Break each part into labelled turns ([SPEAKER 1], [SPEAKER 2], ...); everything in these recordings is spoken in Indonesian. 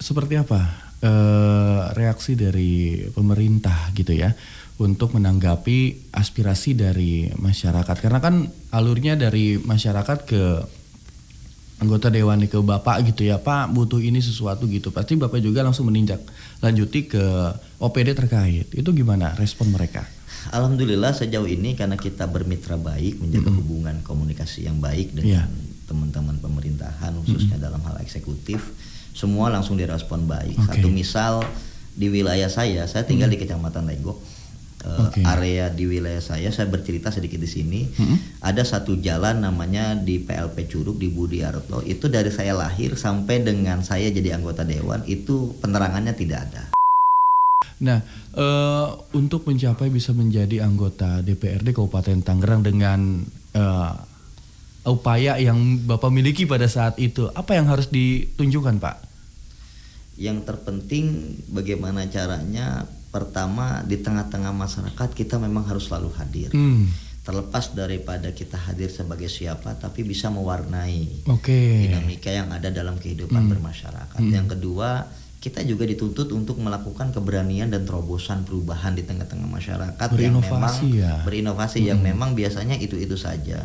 [SPEAKER 1] seperti apa reaksi dari pemerintah gitu ya untuk menanggapi aspirasi dari masyarakat? Karena kan alurnya dari masyarakat ke anggota dewan ke Bapak gitu ya, Pak butuh ini sesuatu gitu. Pasti Bapak juga langsung meninjak lanjuti ke OPD terkait. Itu gimana respon mereka?
[SPEAKER 2] Alhamdulillah sejauh ini karena kita bermitra baik, menjaga hubungan komunikasi yang baik dengan teman-teman pemerintahan khususnya dalam hal eksekutif, semua langsung direspon baik. Satu misal di wilayah saya tinggal di Kecamatan Legok. Area di wilayah saya bercerita sedikit di sini. Ada satu jalan namanya di PLP Curug di Budi Arto. Itu dari saya lahir sampai dengan saya jadi anggota dewan itu penerangannya tidak ada.
[SPEAKER 1] Nah, untuk mencapai bisa menjadi anggota DPRD Kabupaten Tangerang dengan upaya yang Bapak miliki pada saat itu, apa yang harus ditunjukkan, Pak?
[SPEAKER 2] Yang terpenting bagaimana caranya. Pertama, di tengah-tengah masyarakat kita memang harus selalu hadir. Terlepas daripada kita hadir sebagai siapa, tapi bisa mewarnai dinamika yang ada dalam kehidupan bermasyarakat. Yang kedua, kita juga dituntut untuk melakukan keberanian dan terobosan perubahan di tengah-tengah masyarakat berinovasi yang memang biasanya itu-itu saja.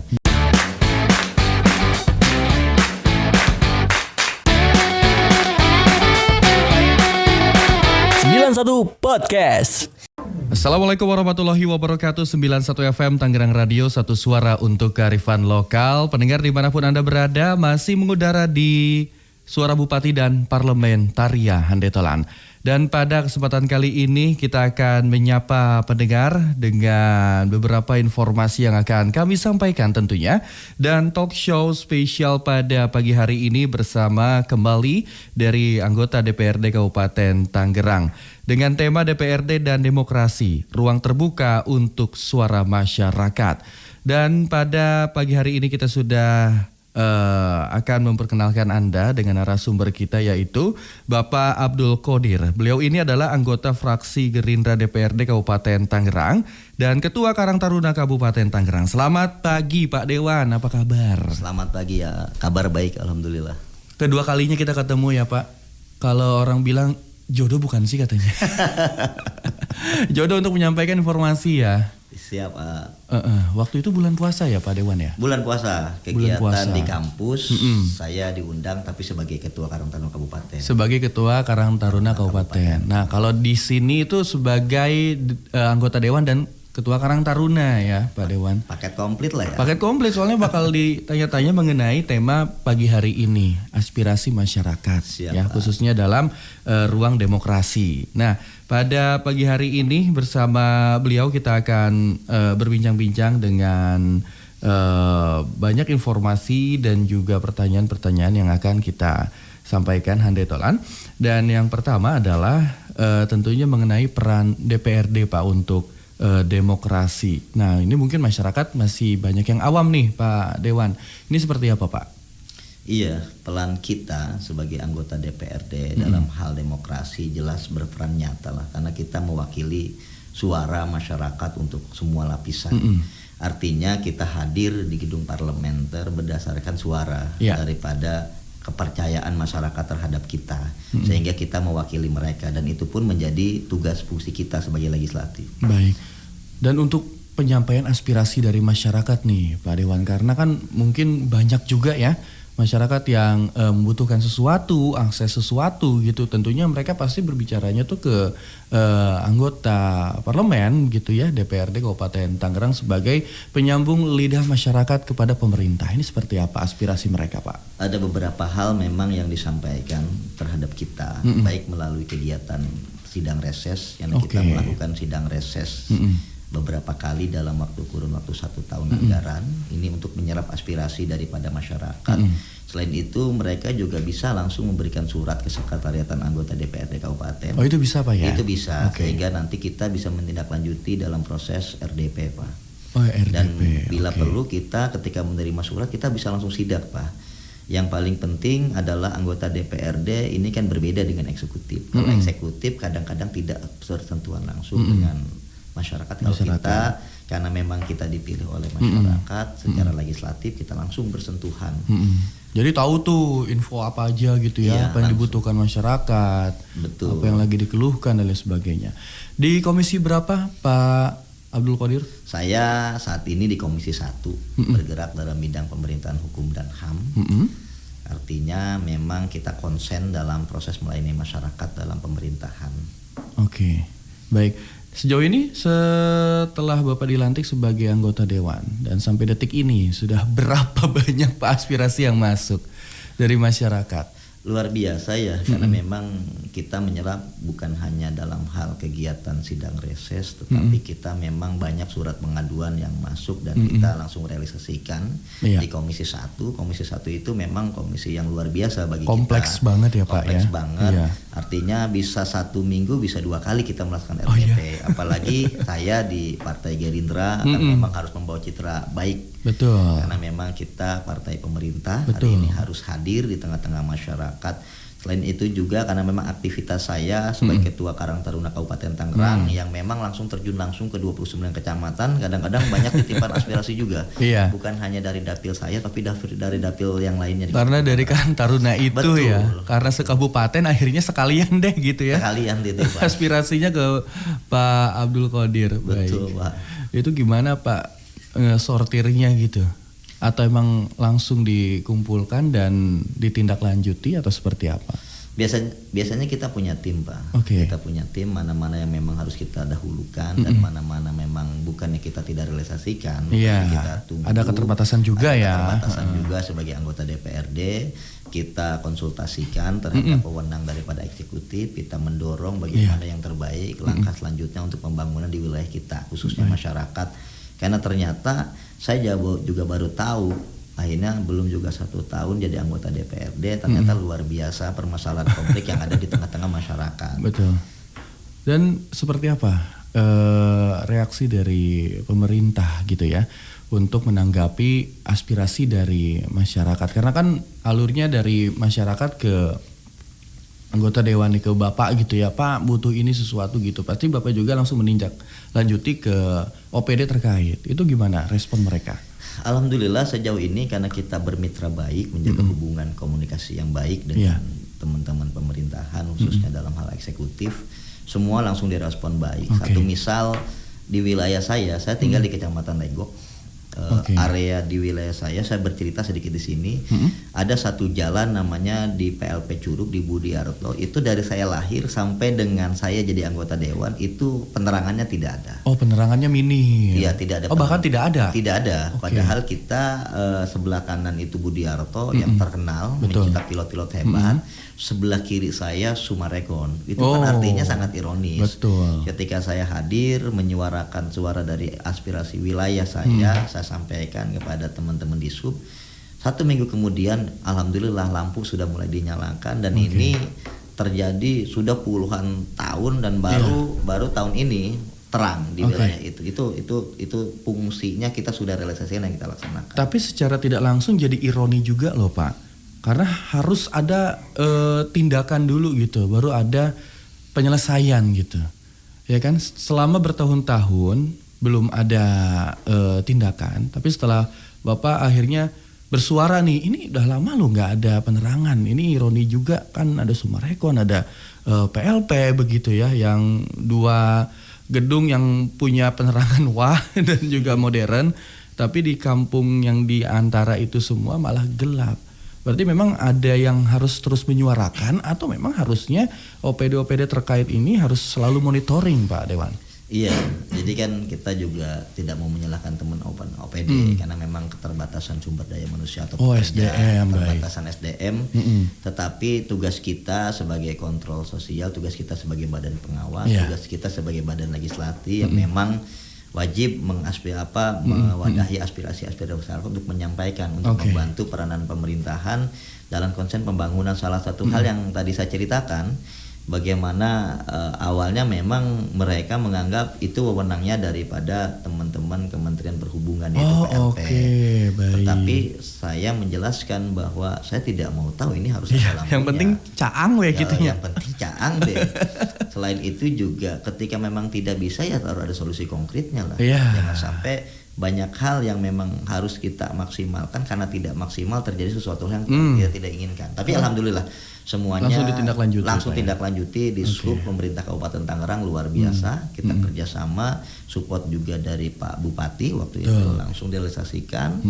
[SPEAKER 3] 91 Podcast.
[SPEAKER 1] Assalamualaikum warahmatullahi wabarakatuh. 91 FM Tangerang Radio, satu suara untuk kearifan lokal. Pendengar dimanapun Anda berada, masih mengudara di Suara Bupati dan Parlemen Tarya Handetolan. Dan pada kesempatan kali ini kita akan menyapa pendengar dengan beberapa informasi yang akan kami sampaikan tentunya. Dan talk show spesial pada pagi hari ini bersama kembali dari anggota DPRD Kabupaten Tangerang. Dengan tema DPRD dan Demokrasi, ruang terbuka untuk suara masyarakat. Dan pada pagi hari ini kita sudah akan memperkenalkan Anda dengan narasumber kita yaitu Bapak Abdul Qodir. Beliau ini adalah anggota fraksi Gerindra DPRD Kabupaten Tangerang dan Ketua Karang Taruna Kabupaten Tangerang. Selamat pagi Pak Dewan, apa kabar?
[SPEAKER 2] Selamat pagi ya, kabar baik alhamdulillah.
[SPEAKER 1] Kedua kalinya kita ketemu ya Pak. Kalau orang bilang jodoh bukan sih katanya. Jodoh untuk menyampaikan informasi ya.
[SPEAKER 2] Siap.
[SPEAKER 1] Waktu itu bulan puasa ya Pak Dewan ya?
[SPEAKER 2] Bulan puasa, kegiatan di kampus. Saya diundang tapi sebagai Ketua Karang Taruna Kabupaten.
[SPEAKER 1] Sebagai Ketua Karang Taruna Kabupaten. Nah kalau di sini itu sebagai anggota Dewan dan Ketua Karang Taruna ya Pak Dewan.
[SPEAKER 2] Paket komplit lah ya.
[SPEAKER 1] Paket komplit soalnya bakal ditanya-tanya mengenai tema pagi hari ini. Aspirasi masyarakat.
[SPEAKER 2] Siap,
[SPEAKER 1] ya
[SPEAKER 2] Pak.
[SPEAKER 1] Khususnya dalam ruang demokrasi. Nah pada pagi hari ini bersama beliau kita akan berbincang-bincang dengan banyak informasi dan juga pertanyaan-pertanyaan yang akan kita sampaikan Handetolan. Dan yang pertama adalah tentunya mengenai peran DPRD Pak untuk demokrasi. Nah ini mungkin masyarakat masih banyak yang awam nih Pak Dewan. Ini seperti apa Pak?
[SPEAKER 2] Iya, pelan kita sebagai anggota DPRD dalam hal demokrasi jelas berperan nyata lah. Karena kita mewakili suara masyarakat untuk semua lapisan. Artinya kita hadir di gedung parlementer berdasarkan suara daripada kepercayaan masyarakat terhadap kita. Sehingga kita mewakili mereka dan itu pun menjadi tugas fungsi kita sebagai legislatif.
[SPEAKER 1] Baik. Dan untuk penyampaian aspirasi dari masyarakat nih Pak Dewan, karena kan mungkin banyak juga ya masyarakat yang membutuhkan sesuatu, akses sesuatu gitu. Tentunya mereka pasti berbicaranya tuh ke anggota parlemen gitu ya, DPRD Kabupaten Tangerang sebagai penyambung lidah masyarakat kepada pemerintah. Ini seperti apa aspirasi mereka Pak?
[SPEAKER 2] Ada beberapa hal memang yang disampaikan terhadap kita, baik melalui kegiatan sidang reses yang kita melakukan sidang reses beberapa kali dalam kurun waktu 1 tahun anggaran ini untuk menyerap aspirasi daripada masyarakat. Selain itu mereka juga bisa langsung memberikan surat ke sekretariatan anggota DPRD Kabupaten.
[SPEAKER 1] Oh itu bisa Pak ya?
[SPEAKER 2] Itu bisa, sehingga nanti kita bisa menindaklanjuti dalam proses RDP Pak.
[SPEAKER 1] Oh RDP.
[SPEAKER 2] Dan bila perlu kita ketika menerima surat kita bisa langsung sidak Pak. Yang paling penting adalah anggota DPRD ini kan berbeda dengan eksekutif. Kalau eksekutif kadang-kadang tidak bersentuhan langsung dengan masyarakat. Kalau kita karena memang kita dipilih oleh masyarakat secara legislatif kita langsung bersentuhan.
[SPEAKER 1] Jadi tahu tuh info apa aja gitu ya,
[SPEAKER 2] Iya,
[SPEAKER 1] apa yang
[SPEAKER 2] langsung.
[SPEAKER 1] dibutuhkan masyarakat,
[SPEAKER 2] Betul.
[SPEAKER 1] apa yang lagi dikeluhkan dan lain sebagainya. Di komisi berapa Pak Abdul Qadir?
[SPEAKER 2] Saya saat ini di Komisi 1 bergerak dalam bidang pemerintahan hukum dan HAM. Artinya memang kita konsen dalam proses melayani masyarakat dalam pemerintahan.
[SPEAKER 1] Oke, baik. Sejauh ini setelah Bapak dilantik sebagai anggota Dewan dan sampai detik ini sudah berapa banyak Pak aspirasi yang masuk dari masyarakat?
[SPEAKER 2] Luar biasa ya, karena memang kita menyerap bukan hanya dalam hal kegiatan sidang reses, tetapi kita memang banyak surat pengaduan yang masuk dan kita langsung realisasikan
[SPEAKER 1] Iya.
[SPEAKER 2] di Komisi 1. Komisi 1 itu memang komisi yang luar biasa bagi
[SPEAKER 1] Kompleks
[SPEAKER 2] kita.
[SPEAKER 1] banget ya Pak
[SPEAKER 2] Kompleks
[SPEAKER 1] ya?
[SPEAKER 2] banget.
[SPEAKER 1] Iya.
[SPEAKER 2] Artinya bisa 1 minggu bisa 2 kali kita melakukan
[SPEAKER 1] Oh,
[SPEAKER 2] RPP.
[SPEAKER 1] iya.
[SPEAKER 2] Apalagi saya di Partai Gerindra kan memang harus membawa citra baik.
[SPEAKER 1] Betul.
[SPEAKER 2] Karena memang kita partai pemerintah
[SPEAKER 1] Betul.
[SPEAKER 2] hari ini harus hadir di tengah-tengah masyarakat. Selain itu juga karena memang aktivitas saya sebagai Ketua Karang Taruna Kabupaten Tangerang yang memang langsung terjun langsung ke 29 kecamatan, kadang-kadang banyak titipan aspirasi juga.
[SPEAKER 1] Iya.
[SPEAKER 2] Bukan hanya dari dapil saya tapi dari dapil yang lainnya.
[SPEAKER 1] Karena dari Karang Taruna itu
[SPEAKER 2] Betul.
[SPEAKER 1] ya, karena sekabupaten akhirnya sekalian deh gitu ya.
[SPEAKER 2] Sekalian titipan.
[SPEAKER 1] Aspirasinya ke Pak Abdul Qadir.
[SPEAKER 2] Betul,
[SPEAKER 1] Baik.
[SPEAKER 2] Pak.
[SPEAKER 1] Itu gimana Pak sortirnya gitu? Atau emang langsung dikumpulkan dan ditindaklanjuti atau seperti apa?
[SPEAKER 2] Biasanya kita punya tim, Pak.
[SPEAKER 1] Oke.
[SPEAKER 2] Kita punya tim mana-mana yang memang harus kita dahulukan dan mana-mana memang bukannya kita tidak realisasikan.
[SPEAKER 1] Iya.
[SPEAKER 2] Kita tunggu.
[SPEAKER 1] Ada keterbatasan juga
[SPEAKER 2] Ada
[SPEAKER 1] ya.
[SPEAKER 2] keterbatasan juga sebagai anggota DPRD. Kita konsultasikan terhadap wewenang daripada eksekutif. Kita mendorong bagaimana yang terbaik, langkah selanjutnya untuk pembangunan di wilayah kita, khususnya masyarakat. Karena ternyata saya juga baru tahu, akhirnya belum juga 1 tahun jadi anggota DPRD, ternyata luar biasa permasalahan konflik yang ada di tengah-tengah masyarakat.
[SPEAKER 1] Betul. Dan seperti apa reaksi dari pemerintah gitu ya untuk menanggapi aspirasi dari masyarakat? Karena kan alurnya dari masyarakat ke anggota dewan ke Bapak gitu ya, Pak butuh ini sesuatu gitu. Pasti Bapak juga langsung meninjak lanjuti ke OPD terkait. Itu gimana respon mereka?
[SPEAKER 2] Alhamdulillah sejauh ini karena kita bermitra baik, menjaga hubungan komunikasi yang baik dengan teman-teman pemerintahan khususnya dalam hal eksekutif, semua langsung direspon baik.
[SPEAKER 1] Oke.
[SPEAKER 2] Satu misal di wilayah saya tinggal di Kecamatan Legok. Area di wilayah saya bercerita sedikit di sini. Ada satu jalan namanya di PLP Curug di Budi Arto. Itu dari saya lahir sampai dengan saya jadi anggota dewan itu penerangannya tidak ada.
[SPEAKER 1] Oh, penerangannya minim.
[SPEAKER 2] Iya, tidak ada.
[SPEAKER 1] Oh, bahkan tidak ada.
[SPEAKER 2] Tidak ada.
[SPEAKER 1] Oke.
[SPEAKER 2] Padahal kita sebelah kanan itu Budi Arto yang terkenal,
[SPEAKER 1] Betul.
[SPEAKER 2] mencetak pilot-pilot hebat. Sebelah kiri saya Sumarekon. Itu kan artinya sangat ironis.
[SPEAKER 1] Betul.
[SPEAKER 2] Ketika saya hadir menyuarakan suara dari aspirasi wilayah saya sampaikan kepada teman-teman di sub. 1 minggu kemudian alhamdulillah lampu sudah mulai dinyalakan dan ini terjadi sudah puluhan tahun dan baru tahun ini terang di wilayah itu. Itu fungsinya kita sudah realisasikan yang kita laksanakan.
[SPEAKER 1] Tapi secara tidak langsung jadi ironi juga loh Pak. Karena harus ada tindakan dulu gitu, baru ada penyelesaian gitu. Ya kan, selama bertahun-tahun belum ada tindakan, tapi setelah Bapak akhirnya bersuara nih, ini udah lama loh nggak ada penerangan. Ini ironi juga kan, ada Sumarekon, ada PLP begitu ya, yang 2 gedung yang punya penerangan wah dan juga modern, tapi di kampung yang di antara itu semua malah gelap. Berarti memang ada yang harus terus menyuarakan atau memang harusnya OPD-OPD terkait ini harus selalu monitoring Pak Dewan?
[SPEAKER 2] Iya, jadi kan kita juga tidak mau menyalahkan teman OPD karena memang keterbatasan sumber daya manusia atau
[SPEAKER 1] SDM,
[SPEAKER 2] keterbatasan SDM. Tetapi tugas kita sebagai kontrol sosial, tugas kita sebagai badan pengawas, tugas kita sebagai badan legislatif yang memang wajib mewadahi aspirasi-aspirasi masyarakat untuk menyampaikan, untuk membantu peranan pemerintahan dalam konsen pembangunan. Salah satu hal yang tadi saya ceritakan, bagaimana awalnya memang mereka menganggap itu wewenangnya daripada teman-teman Kementerian Perhubungan yaitu PLP.
[SPEAKER 1] Baik.
[SPEAKER 2] Tetapi saya menjelaskan bahwa saya tidak mau tahu ini harus ada lampunya.
[SPEAKER 1] Yang penting caang we gitu ya.
[SPEAKER 2] Yang penting caang deh. Selain itu juga ketika memang tidak bisa ya harus ada solusi konkretnya lah. Jangan sampai banyak hal yang memang harus kita maksimalkan, karena tidak maksimal terjadi sesuatu yang kita tidak inginkan. Tapi alhamdulillah semuanya langsung ditindaklanjuti di sub pemerintah Kabupaten Tangerang, luar biasa. Kita kerjasama, support juga dari Pak Bupati waktu itu langsung direalisasikan.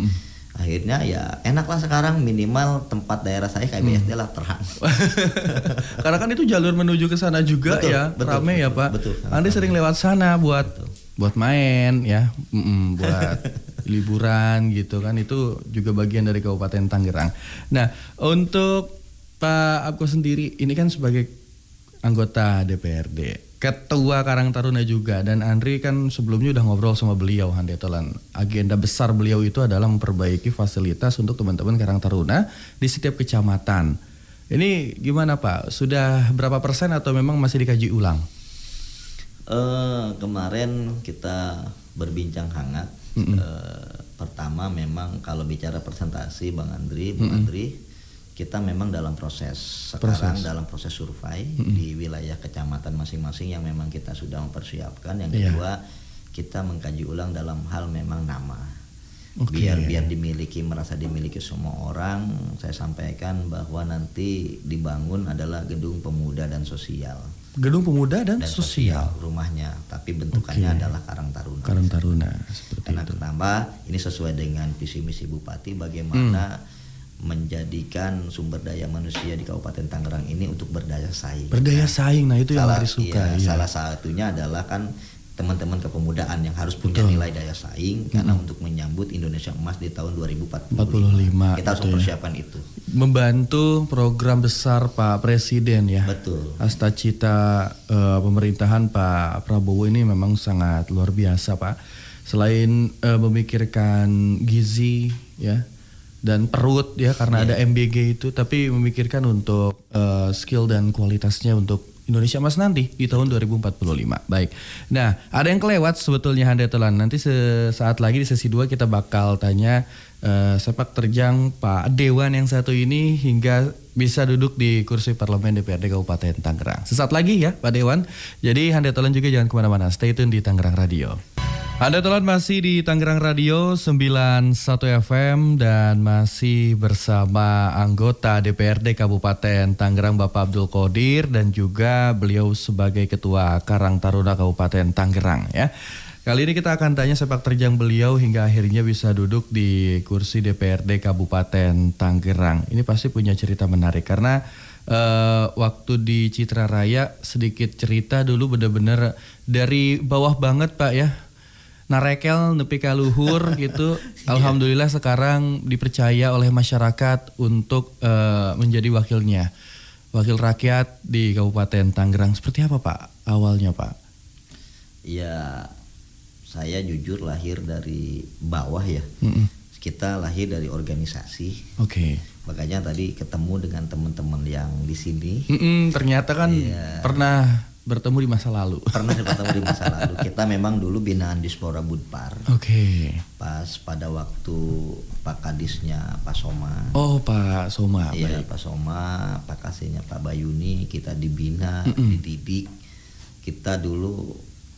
[SPEAKER 2] Akhirnya ya enaklah sekarang, minimal tempat daerah saya KBSD lah terang.
[SPEAKER 1] Karena kan itu jalur menuju ke sana juga, ramai ya Pak. Andi sering lewat sana buat main ya, buat liburan gitu kan, itu juga bagian dari Kabupaten Tangerang. Nah, untuk Pak Abko sendiri ini kan sebagai anggota DPRD, Ketua Karang Taruna juga, dan Andri kan sebelumnya udah ngobrol sama beliau, Handetolan. Agenda besar beliau itu adalah memperbaiki fasilitas untuk teman-teman Karang Taruna di setiap kecamatan. Ini gimana Pak? Sudah berapa persen atau memang masih dikaji ulang?
[SPEAKER 2] Kemarin kita berbincang hangat. Pertama memang kalau bicara presentasi Bang Andri, kita memang dalam proses dalam proses survei di wilayah kecamatan masing-masing yang memang kita sudah mempersiapkan. Yang kedua, kita mengkaji ulang dalam hal memang nama. Biar merasa dimiliki semua orang. Saya sampaikan bahwa nanti dibangun adalah gedung pemuda dan sosial.
[SPEAKER 1] Gedung pemuda dan sosial
[SPEAKER 2] rumahnya, tapi bentukannya adalah Karang Taruna.
[SPEAKER 1] Karang Taruna seperti
[SPEAKER 2] karena itu. Pertama, ini sesuai dengan visi misi Bupati bagaimana menjadikan sumber daya manusia di Kabupaten Tangerang ini untuk berdaya saing.
[SPEAKER 1] Berdaya saing, nah itu yang harus suka.
[SPEAKER 2] Salah satunya adalah kan teman-teman kepemudaan yang harus punya nilai daya saing, karena untuk menyambut Indonesia Emas di tahun 2045 kita harus mempersiapkan itu. Membantu
[SPEAKER 1] program besar Pak Presiden ya.
[SPEAKER 2] Betul.
[SPEAKER 1] Asta cita pemerintahan Pak Prabowo ini memang sangat luar biasa Pak. Selain memikirkan gizi ya dan perut ya, karena ada MBG itu, tapi memikirkan untuk skill dan kualitasnya untuk Indonesia Emas nanti di tahun 2045. Baik. Nah, ada yang kelewat sebetulnya Handetolan. Nanti sesaat lagi di sesi 2 kita bakal tanya sepak terjang Pak Dewan yang satu ini hingga bisa duduk di kursi parlemen DPRD Kabupaten Tangerang. Sesaat lagi ya Pak Dewan. Jadi Handetolan juga jangan kemana-mana. Stay tune di Tangerang Radio. Handetolan masih di Tangerang Radio 91 FM dan masih bersama anggota DPRD Kabupaten Tangerang Bapak Abdul Qodir dan juga beliau sebagai Ketua Karang Taruna Kabupaten Tangerang ya. Kali ini kita akan tanya sepak terjang beliau hingga akhirnya bisa duduk di kursi DPRD Kabupaten Tangerang. Ini pasti punya cerita menarik karena waktu di Citra Raya sedikit cerita dulu benar-benar dari bawah banget Pak ya. Narekel nepi ka luhur gitu. Alhamdulillah sekarang dipercaya oleh masyarakat untuk menjadi wakilnya, wakil rakyat di Kabupaten Tangerang. Seperti apa Pak awalnya Pak?
[SPEAKER 2] Ya, saya jujur lahir dari bawah ya. Kita lahir dari organisasi. Makanya tadi ketemu dengan teman-teman yang di sini.
[SPEAKER 1] Ternyata kan pernah bertemu di masa lalu. Kita memang dulu binaan Dispora Budpar. Pas pada waktu Pak Kadisnya Pak Soma. Oh Pak Soma.
[SPEAKER 2] Iya Pak Soma, Pak Kasihnya Pak Bayuni, kita dibina, dididik. Kita dulu,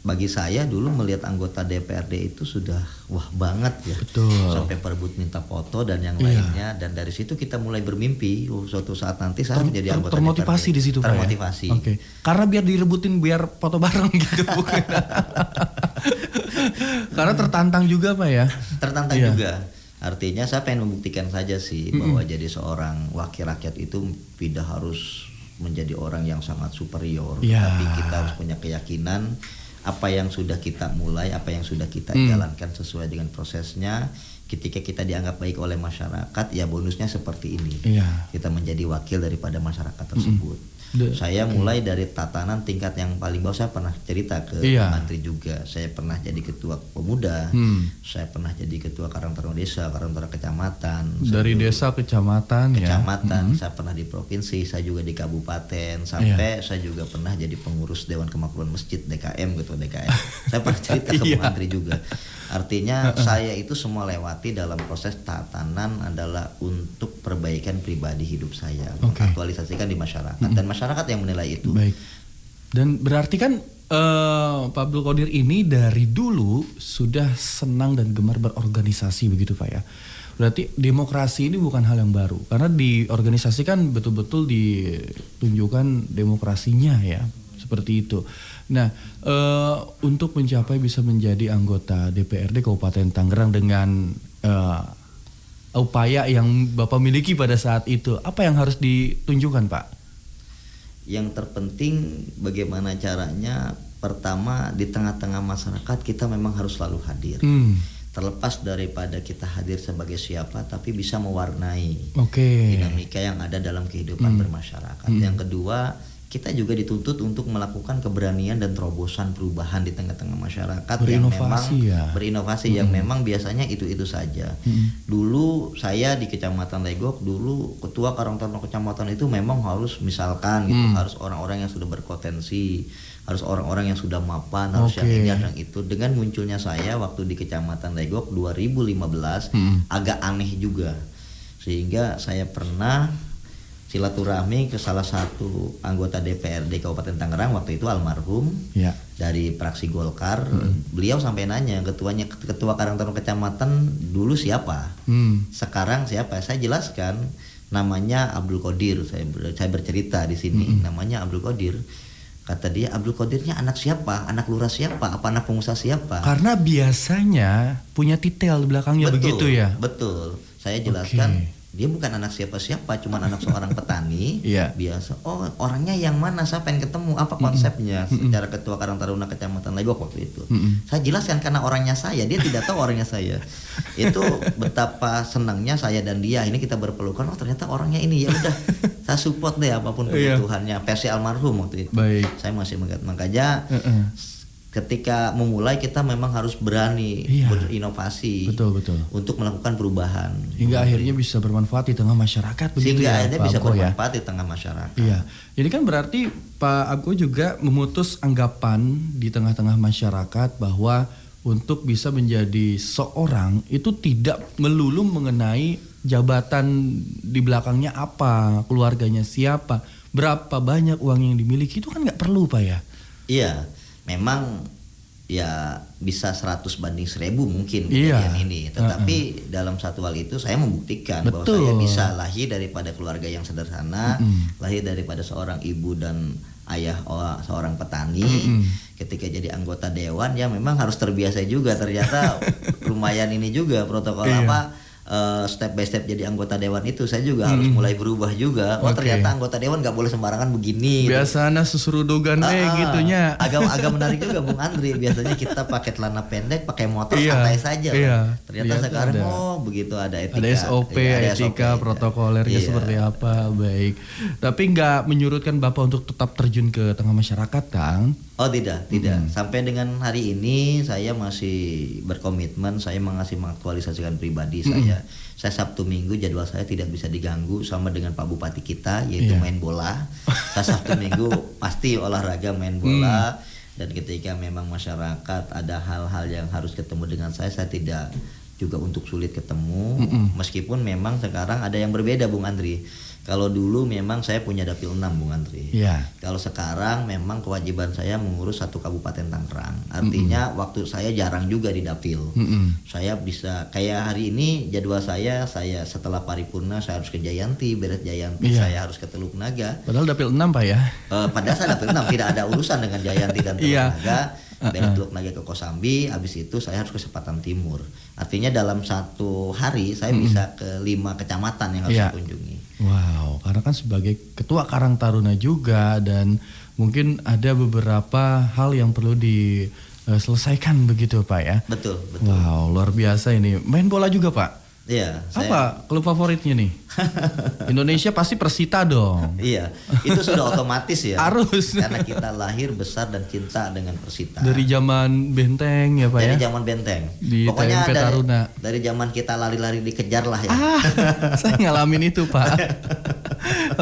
[SPEAKER 2] bagi saya dulu melihat anggota DPRD itu sudah wah banget ya.
[SPEAKER 1] Betul.
[SPEAKER 2] Sampai perebut minta foto dan yang lainnya, dan dari situ kita mulai bermimpi suatu saat nanti saya menjadi anggota
[SPEAKER 1] termotivasi
[SPEAKER 2] DPRD.
[SPEAKER 1] Di situ
[SPEAKER 2] termotivasi.
[SPEAKER 1] Ya? Karena biar direbutin biar foto bareng gitu bukan. Karena tertantang juga Pak ya.
[SPEAKER 2] Tertantang juga. Artinya saya pengen membuktikan saja sih bahwa jadi seorang wakil rakyat itu tidak harus menjadi orang yang sangat superior, tapi kita harus punya keyakinan apa yang sudah kita mulai, apa yang sudah kita jalankan sesuai dengan prosesnya. Ketika kita dianggap baik oleh masyarakat, ya bonusnya seperti ini. Kita menjadi wakil daripada masyarakat tersebut. Saya mulai dari tatanan tingkat yang paling bawah. Saya pernah cerita ke Menteri juga. Saya pernah jadi ketua pemuda. Saya pernah jadi ketua Karang Taruna Desa, Karang Taruna Kecamatan.
[SPEAKER 1] Dari desa kecamatan ya.
[SPEAKER 2] Saya pernah di provinsi, saya juga di kabupaten, sampai saya juga pernah jadi pengurus Dewan Kemakmuran Masjid DKM, ketua DKM. Saya pernah cerita ke Menteri juga. Artinya saya itu semua lewati dalam proses tatanan adalah untuk perbaikan pribadi hidup saya, mengaktualisasikan di masyarakat dan masyarakat yang menilai itu.
[SPEAKER 1] Baik. Dan berarti kan Pak Abdul Qadir ini dari dulu sudah senang dan gemar berorganisasi begitu Pak ya. Berarti demokrasi ini bukan hal yang baru. Karena di organisasi kan betul-betul ditunjukkan demokrasinya ya. Seperti itu. Nah, untuk mencapai bisa menjadi anggota DPRD Kabupaten Tangerang dengan upaya yang Bapak miliki pada saat itu, apa yang harus ditunjukkan Pak?
[SPEAKER 2] Yang terpenting bagaimana caranya, pertama di tengah-tengah masyarakat kita memang harus selalu hadir. Terlepas daripada kita hadir sebagai siapa, tapi bisa mewarnai dinamika yang ada dalam kehidupan bermasyarakat. Yang kedua, kita juga dituntut untuk melakukan keberanian dan terobosan perubahan di tengah-tengah masyarakat berinovasi yang memang biasanya itu saja. Dulu saya di Kecamatan Legok, dulu ketua Karang Taruna kecamatan itu memang harus misalkan gitu, harus orang-orang yang sudah berpotensi, harus orang-orang yang sudah mapan, harus yang ini yang itu. Dengan munculnya saya waktu di Kecamatan Legok 2015 agak aneh juga, sehingga saya pernah silaturahmi ke salah satu anggota DPRD Kabupaten Tangerang waktu itu almarhum dari fraksi Golkar. Beliau sampai nanya, ketua Karang Taruna kecamatan dulu siapa, sekarang siapa? Saya jelaskan namanya Abdul Qadir. Saya bercerita di sini namanya Abdul Qadir. Kata dia, Abdul Qadirnya anak siapa? Anak lurah siapa? Apa anak pengusaha siapa?
[SPEAKER 1] Karena biasanya punya titel di belakangnya begitu ya.
[SPEAKER 2] Betul. Saya jelaskan. Dia bukan anak siapa-siapa, cuma anak seorang petani biasa. Oh, orangnya yang mana? Saya pengen ketemu. Apa konsepnya? Secara ketua Karang Taruna Kecamatan Legok waktu itu. Saya jelaskan karena orangnya saya, dia tidak tahu orangnya saya. Itu betapa senangnya saya dan dia. Ini kita berpelukan. Oh, ternyata orangnya ini. Ya udah, saya support deh apapun kebutuhannya. Versi almarhum waktu itu. Saya masih mengingat, makanya ketika memulai kita memang harus berani berinovasi, betul untuk melakukan perubahan
[SPEAKER 1] hingga akhirnya bisa bermanfaat di tengah masyarakat begitu ya,
[SPEAKER 2] Pak bisa Abgo, bermanfaat di tengah masyarakat.
[SPEAKER 1] Iya, ini kan berarti Pak Abgo juga memutus anggapan di tengah-tengah masyarakat bahwa untuk bisa menjadi seorang itu tidak melulu mengenai jabatan di belakangnya apa, keluarganya siapa, berapa banyak uang yang dimiliki, itu kan nggak perlu Pak ya?
[SPEAKER 2] Iya. Memang ya bisa 100 banding 1000 mungkin kejadian ini, tetapi dalam satu hal itu saya membuktikan bahwa saya bisa lahir daripada keluarga yang sederhana, lahir daripada seorang ibu dan ayah seorang petani. Ketika jadi anggota dewan ya memang harus terbiasa juga, ternyata lumayan ini juga protokol step by step jadi anggota dewan itu saya juga harus mulai berubah juga. Oh ternyata anggota dewan nggak boleh sembarangan begini.
[SPEAKER 1] Biasanya susurudogan gitunya.
[SPEAKER 2] Agak menarik juga Bung Andri. Biasanya kita pakai celana pendek, pakai motor santai saja. Ternyata sekarang begitu ada etika.
[SPEAKER 1] Ada SOP, ada etika, protokolernya seperti apa. Baik. Tapi nggak menyurutkan Bapak untuk tetap terjun ke tengah masyarakat, Kang?
[SPEAKER 2] Oh tidak. Sampai dengan hari ini saya masih berkomitmen, saya masih mengaktualisasikan pribadi saya. Saya Sabtu Minggu jadwal saya tidak bisa diganggu sama dengan Pak Bupati kita, yaitu main bola. Saya Sabtu Minggu pasti olahraga, main bola. Dan ketika memang masyarakat ada hal-hal yang harus ketemu dengan saya tidak juga untuk sulit ketemu. Meskipun memang sekarang ada yang berbeda Bung Andri. Kalau dulu memang saya punya dapil 6 Bung Andri. Kalau sekarang memang kewajiban saya mengurus 1 kabupaten Tangerang. Artinya waktu saya jarang juga di dapil. Saya bisa kayak hari ini jadwal saya setelah paripurna saya harus ke Jayanti, beres Jayanti saya harus ke Teluk Naga.
[SPEAKER 1] Padahal dapil 6 Pak ya.
[SPEAKER 2] Padahal saya dapil 6 tidak ada urusan dengan Jayanti dan Teluk Naga. Beres Teluk Naga ke Kosambi, habis itu saya harus ke Sepatan Timur. Artinya dalam satu hari saya bisa ke 5 kecamatan yang harus saya kunjungi.
[SPEAKER 1] Wow, karena kan sebagai ketua Karang Taruna juga dan mungkin ada beberapa hal yang perlu diselesaikan begitu Pak ya.
[SPEAKER 2] Betul.
[SPEAKER 1] Wow, luar biasa ini. Main bola juga Pak?
[SPEAKER 2] Iya.
[SPEAKER 1] Apa klub favoritnya nih? Indonesia pasti Persita dong.
[SPEAKER 2] Iya, itu sudah otomatis ya.
[SPEAKER 1] Harus.
[SPEAKER 2] Karena kita lahir besar dan cinta dengan Persita.
[SPEAKER 1] Dari zaman Benteng ya Pak
[SPEAKER 2] ya? Dari
[SPEAKER 1] ya?
[SPEAKER 2] zaman Benteng.
[SPEAKER 1] Di
[SPEAKER 2] pokoknya
[SPEAKER 1] TMP Taruna.
[SPEAKER 2] Dari zaman kita lari-lari dikejar lah ya.
[SPEAKER 1] Saya ngalamin itu Pak.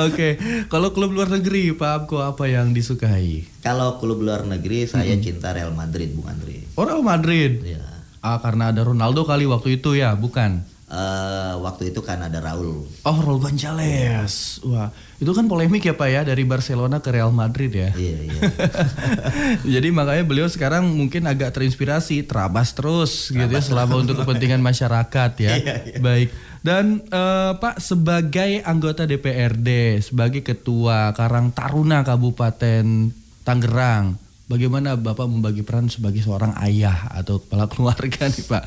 [SPEAKER 1] Oke, kalau klub luar negeri Pak Abgo apa yang disukai?
[SPEAKER 2] Kalau klub luar negeri saya cinta Real Madrid Bung Andri.
[SPEAKER 1] Oh Real Madrid?
[SPEAKER 2] Iya.
[SPEAKER 1] Karena ada Ronaldo kali waktu itu ya, bukan?
[SPEAKER 2] Waktu itu kan ada Raul.
[SPEAKER 1] Oh, Raul Gonzalez. Wah, itu kan polemik ya Pak ya, dari Barcelona ke Real Madrid ya.
[SPEAKER 2] Iya.
[SPEAKER 1] Jadi makanya beliau sekarang mungkin agak terinspirasi, terabas terus gitu ya selama untuk kepentingan masyarakat ya.
[SPEAKER 2] Iya.
[SPEAKER 1] Baik. Dan Pak, sebagai anggota DPRD, sebagai ketua Karang Taruna Kabupaten Tangerang, bagaimana Bapak membagi peran sebagai seorang ayah atau kepala keluarga nih Pak?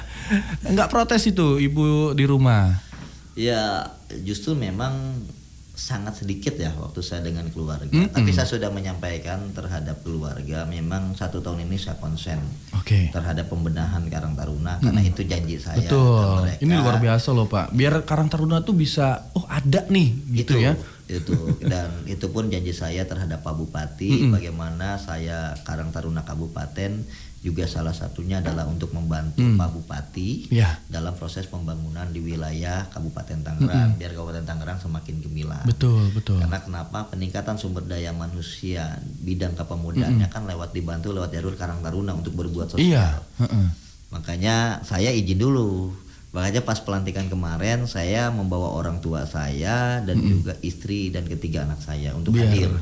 [SPEAKER 1] Enggak protes itu Ibu di rumah?
[SPEAKER 2] Ya justru memang sangat sedikit ya waktu saya dengan keluarga. Tapi saya sudah menyampaikan terhadap keluarga, memang 1 tahun ini saya konsen terhadap pembenahan Karang Taruna karena itu janji saya.
[SPEAKER 1] Betul.
[SPEAKER 2] Ke mereka.
[SPEAKER 1] Ini luar biasa loh Pak. Biar Karang Taruna tuh bisa, ada nih gitu ya.
[SPEAKER 2] Itu dan itu pun janji saya terhadap Pak Bupati, bagaimana saya Karang Taruna Kabupaten juga salah satunya adalah untuk membantu Pak Bupati dalam proses pembangunan di wilayah Kabupaten Tangerang, biar Kabupaten Tangerang semakin gemilang.
[SPEAKER 1] Betul.
[SPEAKER 2] Karena kenapa? Peningkatan sumber daya manusia bidang kepemudaannya kan dibantu lewat jalur Karang Taruna untuk berbuat sosial. Makanya saya izin dulu. Makanya pas pelantikan kemarin saya membawa orang tua saya dan juga istri dan ketiga anak saya untuk hadir.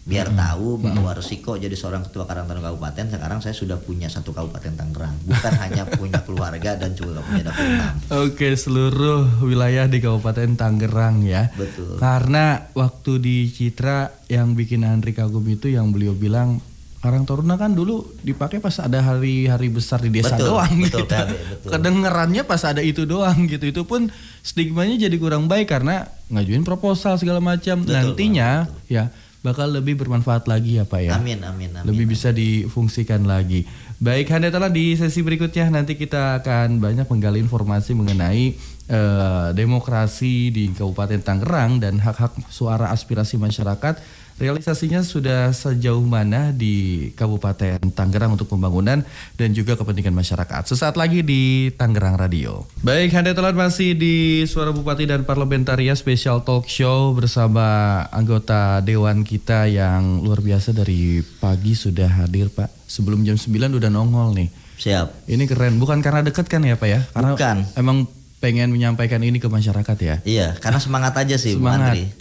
[SPEAKER 2] Biar tahu bahwa resiko jadi seorang ketua Karang Taruna Kabupaten, sekarang saya sudah punya 1 Kabupaten Tangerang, bukan hanya punya keluarga dan juga punya dapur umum.
[SPEAKER 1] Oke, seluruh wilayah di Kabupaten Tangerang ya.
[SPEAKER 2] Betul.
[SPEAKER 1] Karena waktu di Citra yang bikin Andri kagum itu yang beliau bilang Karang Taruna kan dulu dipakai pas ada hari-hari besar di desa doang gitu.
[SPEAKER 2] Betul.
[SPEAKER 1] Kedengerannya pas ada itu doang gitu. Itu pun stigmanya jadi kurang baik karena ngajuin proposal segala macam. Nantinya ya bakal lebih bermanfaat lagi ya Pak ya.
[SPEAKER 2] Amin.
[SPEAKER 1] Lebih bisa difungsikan lagi. Baik, Handetala, di sesi berikutnya nanti kita akan banyak menggali informasi mengenai demokrasi di Kabupaten Tangerang dan hak-hak suara aspirasi masyarakat. Realisasinya sudah sejauh mana di Kabupaten Tangerang untuk pembangunan dan juga kepentingan masyarakat. Sesaat lagi di Tangerang Radio. Baik, Handetala masih di Suara Bupati dan Parlementaria Special Talk Show bersama anggota Dewan kita yang luar biasa dari pagi sudah hadir Pak. Sebelum jam 9 udah nongol nih.
[SPEAKER 2] Siap.
[SPEAKER 1] Ini keren, bukan karena dekat kan ya Pak ya? Karena
[SPEAKER 2] bukan.
[SPEAKER 1] Emang pengen menyampaikan ini ke masyarakat ya?
[SPEAKER 2] Iya, karena semangat aja sih Bu Andri.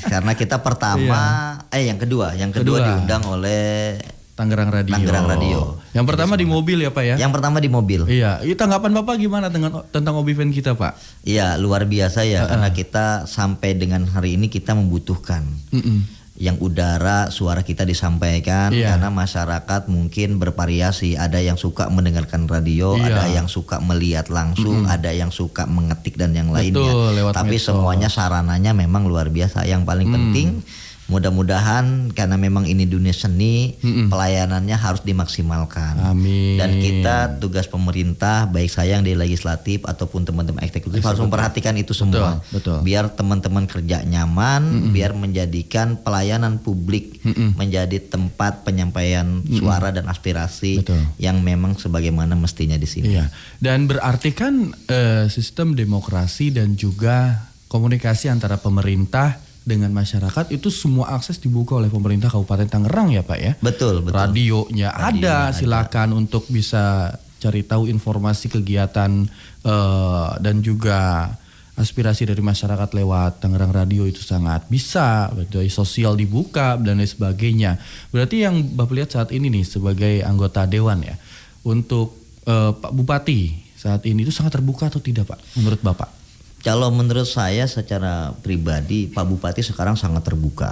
[SPEAKER 2] Karena kita pertama, yang kedua diundang oleh
[SPEAKER 1] Tangerang Radio. Yang pertama di mobil ya Pak ya?
[SPEAKER 2] Yang pertama di mobil.
[SPEAKER 1] Iya, tanggapan Bapak gimana tentang Obiven kita Pak?
[SPEAKER 2] Iya, luar biasa ya, karena kita sampai dengan hari ini kita membutuhkan yang udara suara kita disampaikan karena masyarakat mungkin bervariasi, ada yang suka mendengarkan radio, ada yang suka melihat langsung, ada yang suka mengetik dan yang lainnya. Tapi semuanya sarananya memang luar biasa. Yang paling penting mudah-mudahan karena memang ini dunia seni, pelayanannya harus dimaksimalkan.
[SPEAKER 1] Amin.
[SPEAKER 2] Dan kita tugas pemerintah, baik saya yang di legislatif ataupun teman-teman eksekutif harus memperhatikan itu semua.
[SPEAKER 1] Betul.
[SPEAKER 2] Biar teman-teman kerja nyaman, biar menjadikan pelayanan publik menjadi tempat penyampaian suara dan aspirasi yang memang sebagaimana mestinya di sini.
[SPEAKER 1] Iya. Dan berarti kan sistem demokrasi dan juga komunikasi antara pemerintah dengan masyarakat itu semua akses dibuka oleh pemerintah Kabupaten Tangerang ya Pak ya?
[SPEAKER 2] Betul.
[SPEAKER 1] Radionya ada, silakan untuk bisa cari tahu informasi kegiatan dan juga aspirasi dari masyarakat lewat Tangerang Radio itu sangat bisa, betul, sosial dibuka dan lain sebagainya. Berarti yang Bapak lihat saat ini nih sebagai anggota Dewan ya, untuk Pak Bupati saat ini itu sangat terbuka atau tidak Pak menurut Bapak?
[SPEAKER 2] Kalau menurut saya secara pribadi Pak Bupati sekarang sangat terbuka,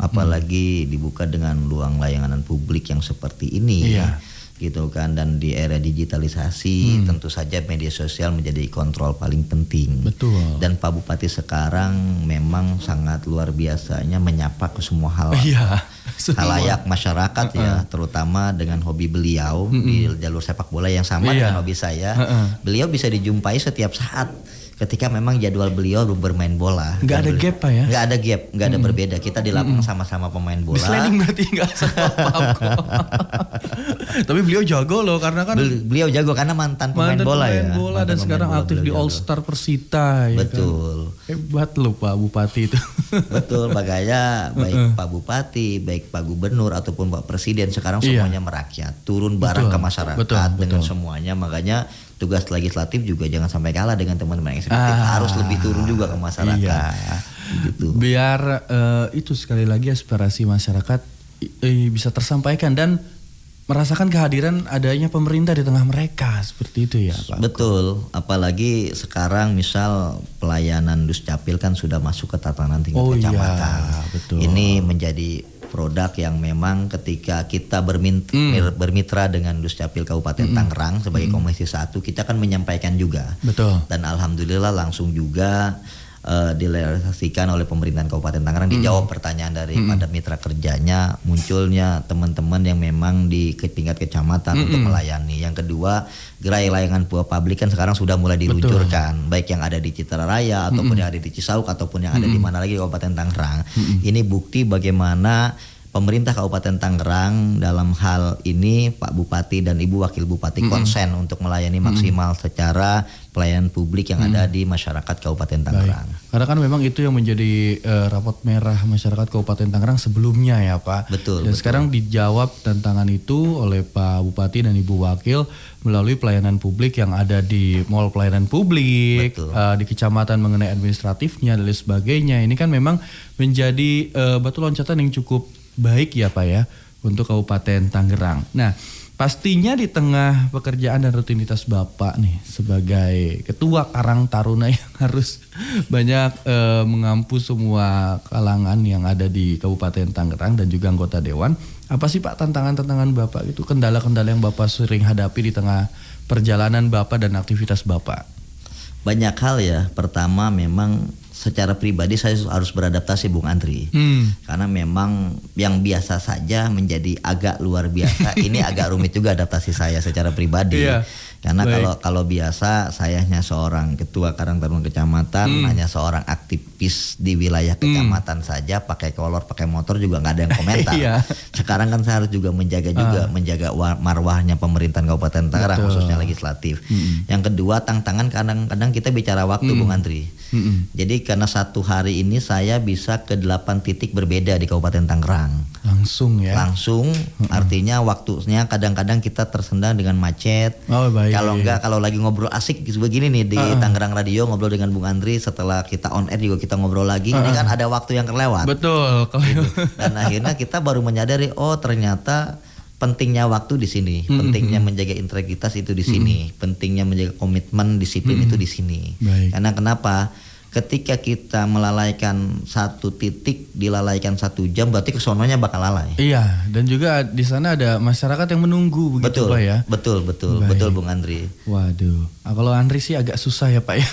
[SPEAKER 2] apalagi dibuka dengan ruang layanan publik yang seperti ini, gitu kan. Dan di era digitalisasi tentu saja media sosial menjadi kontrol paling penting.
[SPEAKER 1] Betul.
[SPEAKER 2] Dan Pak Bupati sekarang memang sangat luar biasanya menyapa ke semua hal. Halayak masyarakat ya, terutama dengan hobi beliau di jalur sepak bola yang sama dengan hobi saya. Beliau bisa dijumpai setiap saat. Ketika memang jadwal beliau bermain bola.
[SPEAKER 1] Nggak ada gap Pak ya?
[SPEAKER 2] Nggak ada gap, nggak ada berbeda. Kita di lapangan sama-sama pemain bola.
[SPEAKER 1] Misleading berarti nggak salah kok. Tapi beliau jago loh karena kan.
[SPEAKER 2] Beliau jago karena mantan pemain bola ya.
[SPEAKER 1] Dan sekarang aktif di All Star Persita.
[SPEAKER 2] Betul.
[SPEAKER 1] Kan? Hebat loh Pak Bupati itu.
[SPEAKER 2] Betul, makanya baik Pak Bupati, baik Pak Gubernur ataupun Pak Presiden sekarang semuanya merakyat. Turun barang ke masyarakat dengan semuanya. Makanya tugas legislatif juga jangan sampai kalah dengan teman-teman eksekutif, harus lebih turun juga ke masyarakat.
[SPEAKER 1] Iya.
[SPEAKER 2] Gitu.
[SPEAKER 1] Biar itu sekali lagi aspirasi masyarakat bisa tersampaikan dan merasakan kehadiran adanya pemerintah di tengah mereka, seperti itu ya Pak.
[SPEAKER 2] Betul, apalagi sekarang misal pelayanan Duscapil kan sudah masuk ke tatanan tingkat kecamatan.
[SPEAKER 1] Iya, betul.
[SPEAKER 2] Ini menjadi produk yang memang ketika kita bermitra dengan Duscapil Kabupaten Tangerang sebagai Komisi 1, kita kan menyampaikan juga.
[SPEAKER 1] Betul.
[SPEAKER 2] Dan alhamdulillah langsung juga direalisasikan oleh pemerintahan Kabupaten Tangerang, dijawab pertanyaan daripada mitra kerjanya, munculnya teman-teman yang memang di tingkat kecamatan untuk melayani. Yang kedua, gerai layanan publik kan sekarang sudah mulai diluncurkan, baik yang ada di Citra Raya ataupun yang ada di Cisauk ataupun yang ada di mana lagi Kabupaten Tangerang. Ini bukti bagaimana pemerintah Kabupaten Tangerang dalam hal ini Pak Bupati dan Ibu Wakil Bupati konsen untuk melayani maksimal secara pelayanan publik yang ada di masyarakat Kabupaten Tangerang.
[SPEAKER 1] Karena kan memang itu yang menjadi rapot merah masyarakat Kabupaten Tangerang sebelumnya ya Pak.
[SPEAKER 2] Betul.
[SPEAKER 1] Dan sekarang dijawab tantangan itu oleh Pak Bupati dan Ibu Wakil melalui pelayanan publik yang ada di mall pelayanan publik, di kecamatan mengenai administratifnya dan lain sebagainya. Ini kan memang menjadi batu loncatan yang cukup baik ya Pak ya untuk Kabupaten Tangerang. Nah, pastinya di tengah pekerjaan dan rutinitas Bapak nih sebagai Ketua Karang Taruna yang harus banyak mengampu semua kalangan yang ada di Kabupaten Tangerang dan juga anggota dewan. Apa sih Pak tantangan-tantangan Bapak itu, kendala-kendala yang Bapak sering hadapi di tengah perjalanan Bapak dan aktivitas Bapak?
[SPEAKER 2] Banyak hal ya. Pertama memang secara pribadi saya harus beradaptasi Bung Andri. Karena memang yang biasa saja menjadi agak luar biasa. Ini agak rumit juga adaptasi saya secara pribadi. Karena kalau biasa saya hanya seorang ketua Karang Taruna kecamatan, hanya seorang aktivis di wilayah kecamatan saja, pakai kolor, pakai motor juga nggak ada yang komentar. Sekarang kan saya harus juga menjaga marwahnya pemerintahan Kabupaten Tangerang, khususnya legislatif. Yang kedua, tantangan kadang-kadang kita bicara waktu Bung Andri. Jadi karena satu hari ini saya bisa ke 8 titik berbeda di Kabupaten Tangerang.
[SPEAKER 1] Langsung ya?
[SPEAKER 2] Langsung, artinya waktunya kadang-kadang kita tersendat dengan macet. Kalau enggak, kalau lagi ngobrol asik begini nih di Tangerang Radio, ngobrol dengan Bung Andri, setelah kita on air juga kita ngobrol lagi, ini kan ada waktu yang kelewat.
[SPEAKER 1] Betul.
[SPEAKER 2] Gitu. Dan akhirnya kita baru menyadari, oh ternyata pentingnya waktu di sini, pentingnya menjaga integritas itu di sini, pentingnya menjaga komitmen disiplin itu di sini. Karena kenapa? Ketika kita melalaikan satu titik, dilalaikan 1 jam, berarti kesononya bakal lalai.
[SPEAKER 1] Iya, dan juga di sana ada masyarakat yang menunggu begitu Pak ya. Betul Bung Andri. Waduh, kalau Andri sih agak susah ya Pak ya.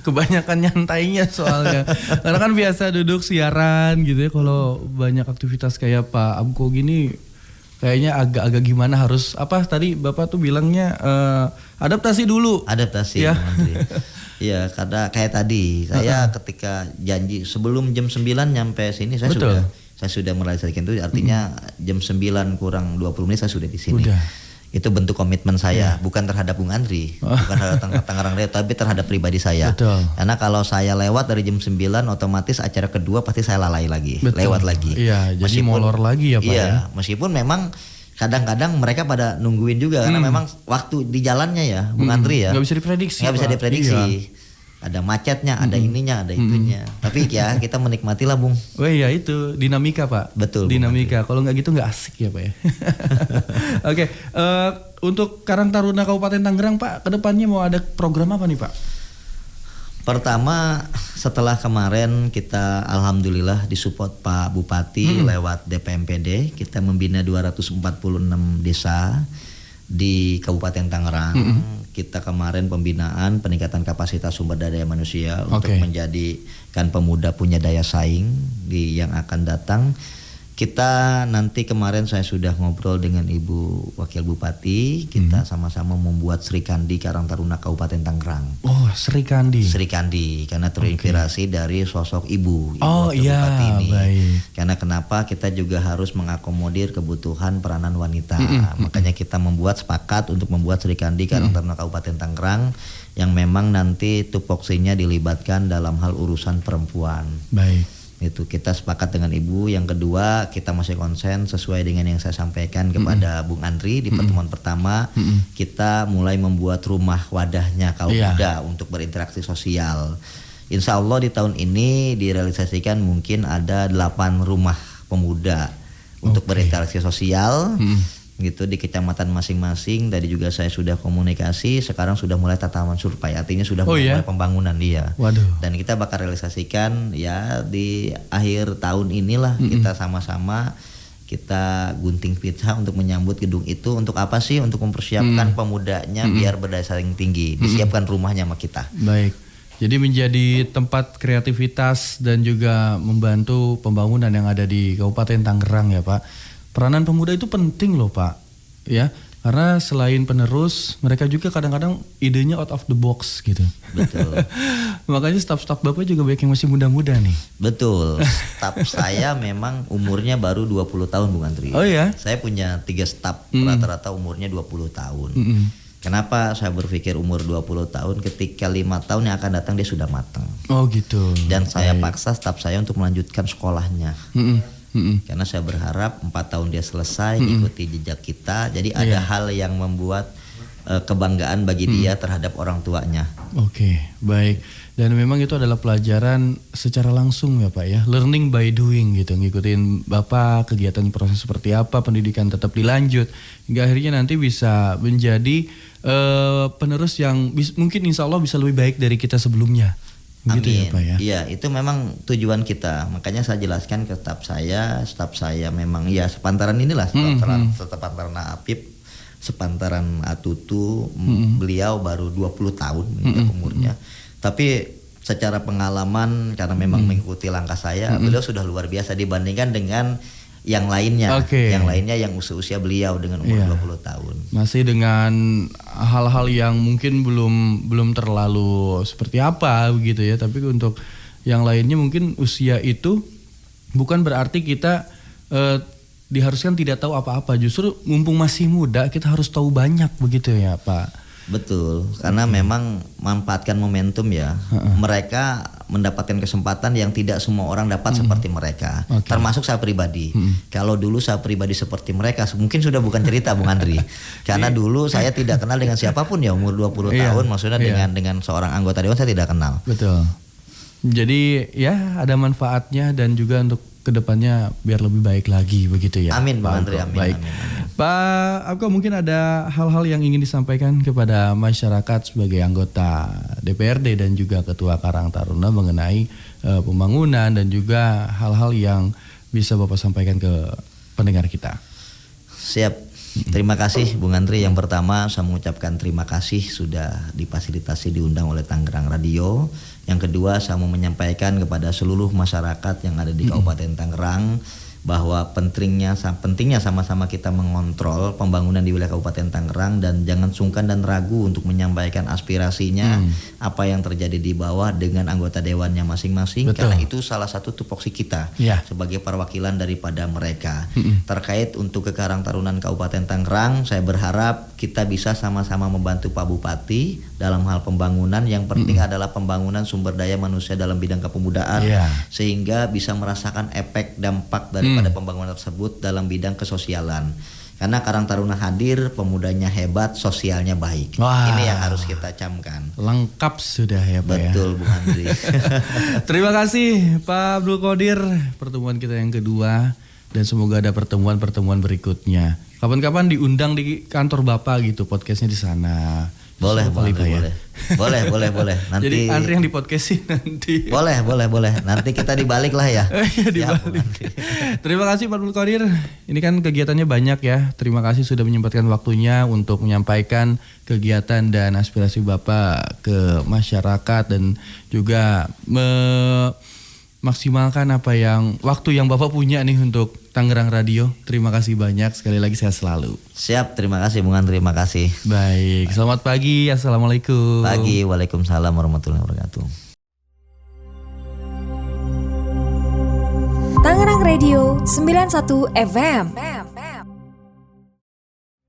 [SPEAKER 1] Kebanyakan nyantainya soalnya. Karena kan biasa duduk siaran gitu ya. Kalau banyak aktivitas kayak Pak Abko gini, kayaknya agak-agak gimana, harus apa tadi Bapak tuh bilangnya adaptasi dulu.
[SPEAKER 2] Adaptasi ya. Bung Andri. Iya, karena kayak tadi saya ketika janji sebelum jam 9 nyampe sini saya sudah merealisasikan itu, artinya jam 9 kurang 20 menit saya sudah di sini. Itu bentuk komitmen saya, bukan terhadap Bung Andri, bukan terhadap Tangerang Radio, tapi terhadap pribadi saya. Karena kalau saya lewat dari jam 9, otomatis acara kedua pasti saya lalai lagi, lewat lagi. Iya,
[SPEAKER 1] jadi molor lagi ya Pak.
[SPEAKER 2] Iya, meskipun memang kadang-kadang mereka pada nungguin juga karena memang waktu di jalannya ya Bung Andri ya.
[SPEAKER 1] Nggak bisa diprediksi.
[SPEAKER 2] Ada macetnya, ada ininya, ada itunya. Tapi ya kita menikmatilah Bung.
[SPEAKER 1] Oh iya, itu dinamika Pak.
[SPEAKER 2] Betul.
[SPEAKER 1] Dinamika. Kalau nggak gitu nggak asik ya Pak ya. Oke, untuk Karang Taruna Kabupaten Tangerang Pak, kedepannya mau ada program apa nih Pak?
[SPEAKER 2] Pertama, setelah kemarin kita alhamdulillah disupport Pak Bupati lewat DPMPD, kita membina 246 desa di Kabupaten Tangerang. Kita kemarin pembinaan peningkatan kapasitas sumber daya manusia untuk menjadikan pemuda punya daya saing di yang akan datang. Kita nanti kemarin saya sudah ngobrol dengan Ibu Wakil Bupati, kita sama-sama membuat Sri Kandi Karang Taruna Kabupaten Tangerang.
[SPEAKER 1] Oh, Sri Kandi.
[SPEAKER 2] Sri Kandi karena terinspirasi dari sosok Ibu Wakil Bupati ini. Karena kenapa kita juga harus mengakomodir kebutuhan peranan wanita. Makanya kita sepakat untuk membuat Sri Kandi Karang Taruna Kabupaten Tangerang yang memang nanti tupoksinya dilibatkan dalam hal urusan perempuan. Itu kita sepakat dengan Ibu. Yang kedua, kita masih konsen sesuai dengan yang saya sampaikan kepada Bung Andri di pertemuan pertama. Kita mulai membuat rumah wadahnya kaum muda untuk berinteraksi sosial. Insya Allah di tahun ini direalisasikan mungkin ada 8 rumah pemuda untuk berinteraksi sosial. Gitu di kecamatan masing-masing. Tadi juga saya sudah komunikasi, sekarang sudah mulai tataman survei, artinya sudah mulai pembangunan dia. Dan kita bakal realisasikan ya di akhir tahun inilah. Kita sama-sama kita gunting pita untuk menyambut gedung itu. Untuk apa sih? Untuk mempersiapkan pemudanya biar berdaya saing tinggi. Disiapkan rumahnya sama kita.
[SPEAKER 1] Baik. Jadi menjadi tempat kreativitas dan juga membantu pembangunan yang ada di Kabupaten Tangerang ya Pak. Peranan pemuda itu penting loh Pak, ya, karena selain penerus, mereka juga kadang-kadang idenya out of the box gitu.
[SPEAKER 2] Betul.
[SPEAKER 1] Makanya staf-staf Bapak juga banyak yang masih muda-muda nih.
[SPEAKER 2] Betul. Staf saya memang umurnya baru 20 tahun Bung Andri.
[SPEAKER 1] Oh ya?
[SPEAKER 2] Saya punya 3 staf, rata-rata umurnya 20 tahun. Kenapa saya berpikir umur 20 tahun, ketika 5 tahun yang akan datang dia sudah matang.
[SPEAKER 1] Oh gitu.
[SPEAKER 2] Dan saya paksa staf saya untuk melanjutkan sekolahnya. Karena saya berharap 4 tahun dia selesai ikuti jejak kita. Jadi ada hal yang membuat kebanggaan bagi dia terhadap orang tuanya.
[SPEAKER 1] Oke, baik. Dan memang itu adalah pelajaran secara langsung ya Pak ya, learning by doing gitu, ngikutin Bapak kegiatan proses seperti apa, pendidikan tetap dilanjut hingga akhirnya nanti bisa menjadi penerus yang mungkin insya Allah bisa lebih baik dari kita sebelumnya. Begitu
[SPEAKER 2] Amin.
[SPEAKER 1] Ya Pak ya.
[SPEAKER 2] Iya, itu memang tujuan kita. Makanya saya jelaskan ke staf saya memang ya sepantaran inilah, sepantaran Apip, sepantaran Atutu, beliau baru 20 tahun umurnya. Tapi secara pengalaman karena memang mengikuti langkah saya, beliau sudah luar biasa dibandingkan dengan yang lainnya. Yang lainnya yang usia beliau dengan umur 20 tahun.
[SPEAKER 1] Masih dengan hal-hal yang mungkin belum terlalu seperti apa begitu ya, tapi untuk yang lainnya mungkin usia itu bukan berarti kita diharuskan tidak tahu apa-apa. Justru mumpung masih muda kita harus tahu banyak begitu ya Pak.
[SPEAKER 2] Betul, karena memang manfaatkan momentum ya. Mereka mendapatkan kesempatan yang tidak semua orang dapat seperti mereka. Termasuk saya pribadi. Kalau dulu saya pribadi seperti mereka, mungkin sudah bukan cerita Bung Andri. Karena dulu saya tidak kenal dengan siapapun ya, umur 20 tahun maksudnya dengan seorang anggota dewan saya tidak kenal.
[SPEAKER 1] Betul. Jadi ya ada manfaatnya dan juga untuk kedepannya biar lebih baik lagi begitu ya.
[SPEAKER 2] Amin Bang Andri, amin,
[SPEAKER 1] baik.
[SPEAKER 2] Amin.
[SPEAKER 1] Pak Abko, mungkin ada hal-hal yang ingin disampaikan kepada masyarakat sebagai anggota DPRD dan juga Ketua Karang Taruna mengenai pembangunan dan juga hal-hal yang bisa Bapak sampaikan ke pendengar kita.
[SPEAKER 2] Siap. Terima kasih Bung Andri. Yang pertama saya mengucapkan terima kasih sudah difasilitasi diundang oleh Tangerang Radio. Yang kedua saya mau menyampaikan kepada seluruh masyarakat yang ada di Kabupaten Tangerang bahwa pentingnya sama-sama kita mengontrol pembangunan di wilayah Kabupaten Tangerang dan jangan sungkan dan ragu untuk menyampaikan aspirasinya apa yang terjadi di bawah dengan anggota dewannya masing-masing. Karena itu salah satu tupoksi kita sebagai perwakilan daripada mereka. Terkait untuk ke Karang Tarunan Kabupaten Tangerang, saya berharap kita bisa sama-sama membantu Pak Bupati dalam hal pembangunan. Yang penting adalah pembangunan sumber daya manusia dalam bidang kepemudaan sehingga bisa merasakan efek dampak daripada pembangunan tersebut dalam bidang kesosialan. Karena Karang Taruna hadir, pemudanya hebat, sosialnya baik. Ini yang harus kita camkan.
[SPEAKER 1] Lengkap sudah ya Pak.
[SPEAKER 2] Betul Bung Andri.
[SPEAKER 1] Terima kasih Pak Abdul Qadir, pertemuan kita yang kedua dan semoga ada pertemuan-pertemuan berikutnya. Kapan-kapan diundang di kantor Bapak gitu, podcastnya di sana.
[SPEAKER 2] Boleh. Nanti
[SPEAKER 1] jadi Andri yang di podcastin nanti.
[SPEAKER 2] Boleh. Nanti kita dibalik lah ya.
[SPEAKER 1] Dibalik. Terima kasih Pak Abdul Qadir. Ini kan kegiatannya banyak ya. Terima kasih sudah menyempatkan waktunya untuk menyampaikan kegiatan dan aspirasi Bapak ke masyarakat dan juga memaksimalkan waktu yang Bapak punya nih untuk Tangerang Radio. Terima kasih banyak, sekali lagi sehat selalu.
[SPEAKER 2] Siap, terima kasih Bung Andri, terima kasih.
[SPEAKER 1] Baik, selamat pagi, assalamualaikum.
[SPEAKER 2] Pagi, waalaikumsalam warahmatullahi wabarakatuh.
[SPEAKER 4] Tangerang Radio 91 FM.